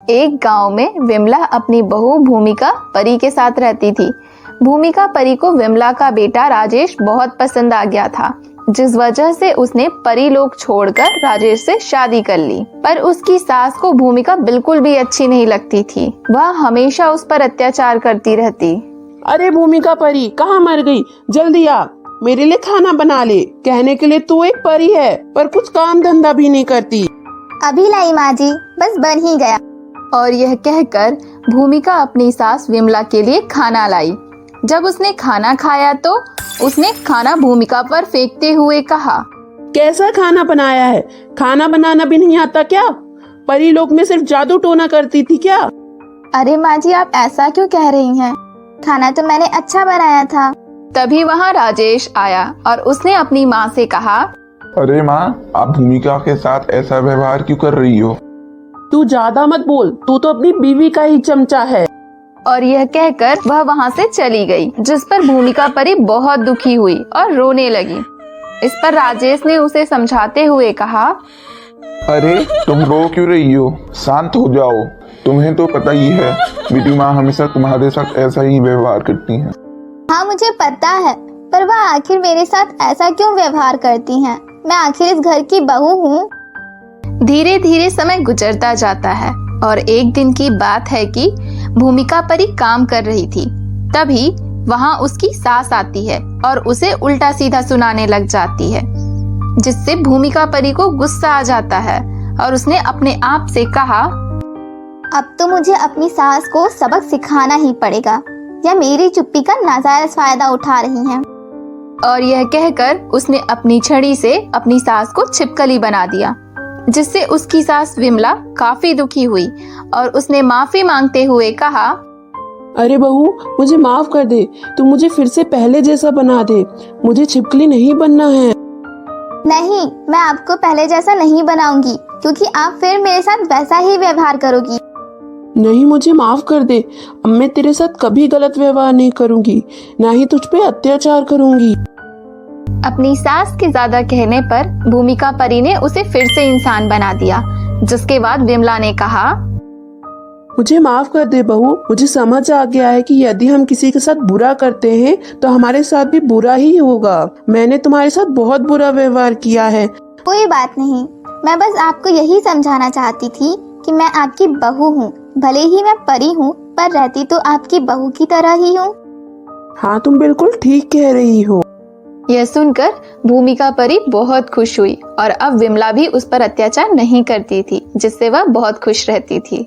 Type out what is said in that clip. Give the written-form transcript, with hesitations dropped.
एक गांव में विमला अपनी बहू भूमिका परी के साथ रहती थी। भूमिका परी को विमला का बेटा राजेश बहुत पसंद आ गया था, जिस वजह से उसने परी लोग छोड़कर राजेश से शादी कर ली। पर उसकी सास को भूमिका बिल्कुल भी अच्छी नहीं लगती थी। वह हमेशा उस पर अत्याचार करती रहती। अरे भूमिका परी, कहाँ मर गई? जल्दी आ, मेरे लिए खाना बना ले। कहने के लिए तू एक परी है, पर कुछ काम धंधा भी नहीं करती। अभी लाई माँ जी, बस बन ही गया। और यह कहकर भूमिका अपनी सास विमला के लिए खाना लाई। जब उसने खाना खाया तो उसने खाना भूमिका पर फेंकते हुए कहा, कैसा खाना बनाया है? खाना बनाना भी नहीं आता क्या? परी लोग में सिर्फ जादू टोना करती थी क्या? अरे माँ जी, आप ऐसा क्यों कह रही हैं? खाना तो मैंने अच्छा बनाया था। तभी वहाँ राजेश आया और उसने अपनी माँ से कहा, अरे माँ, आप भूमिका के साथ ऐसा व्यवहार क्यों कर रही हो? तू ज्यादा मत बोल, तू तो अपनी बीवी का ही चमचा है। और यह कहकर वह वहाँ से चली गई, जिस पर भूमिका परी बहुत दुखी हुई और रोने लगी। इस पर राजेश ने उसे समझाते हुए कहा, अरे तुम रो क्यों रही हो? शांत हो जाओ। तुम्हें तो पता ही है, मेरी माँ हमेशा तुम्हारे साथ ऐसा ही व्यवहार करती है। हाँ, मुझे पता है, पर वह आखिर मेरे साथ ऐसा क्यों व्यवहार करती हैं? मैं आखिर इस घर की बहू हूँ। धीरे धीरे समय गुजरता जाता है और एक दिन की बात है कि भूमिका परी काम कर रही थी। तभी वहाँ उसकी सास आती है और उसे उल्टा सीधा सुनाने लग जाती है, जिससे भूमिका परी को गुस्सा आ जाता है और उसने अपने आप से कहा, अब तो मुझे अपनी सास को सबक सिखाना ही पड़ेगा। यह मेरी चुप्पी का नाजायज फायदा उठा रही हैं। और यह कहकर उसने अपनी छड़ी से अपनी सास को छिपकली बना दिया, जिससे उसकी सास विमला काफी दुखी हुई और उसने माफी मांगते हुए कहा, अरे बहू, मुझे माफ कर दे। तू मुझे फिर से पहले जैसा बना दे। मुझे छिपकली नहीं बनना है। नहीं, मैं आपको पहले जैसा नहीं बनाऊंगी, क्योंकि आप फिर मेरे साथ वैसा ही व्यवहार करोगी। नहीं, मुझे माफ कर दे। अब मैं तेरे साथ कभी गलत व्यवहार नहीं करूंगी, ना ही तुझ पे अत्याचार करूंगी। अपनी सास के ज्यादा कहने पर भूमिका परी ने उसे फिर से इंसान बना दिया, जिसके बाद विमला ने कहा, मुझे माफ कर दे बहू। मुझे समझ आ गया है कि यदि हम किसी के साथ बुरा करते हैं तो हमारे साथ भी बुरा ही होगा। मैंने तुम्हारे साथ बहुत बुरा व्यवहार किया है। कोई बात नहीं, मैं बस आपको यही समझाना चाहती थी कि मैं आपकी बहू हूँ। भले ही मैं परी हूँ, पर रहती तो आपकी बहू की तरह ही हूँ। हाँ, तुम बिल्कुल ठीक कह रही हो। यह सुनकर भूमिका परी बहुत खुश हुई और अब विमला भी उस पर अत्याचार नहीं करती थी, जिससे वह बहुत खुश रहती थी।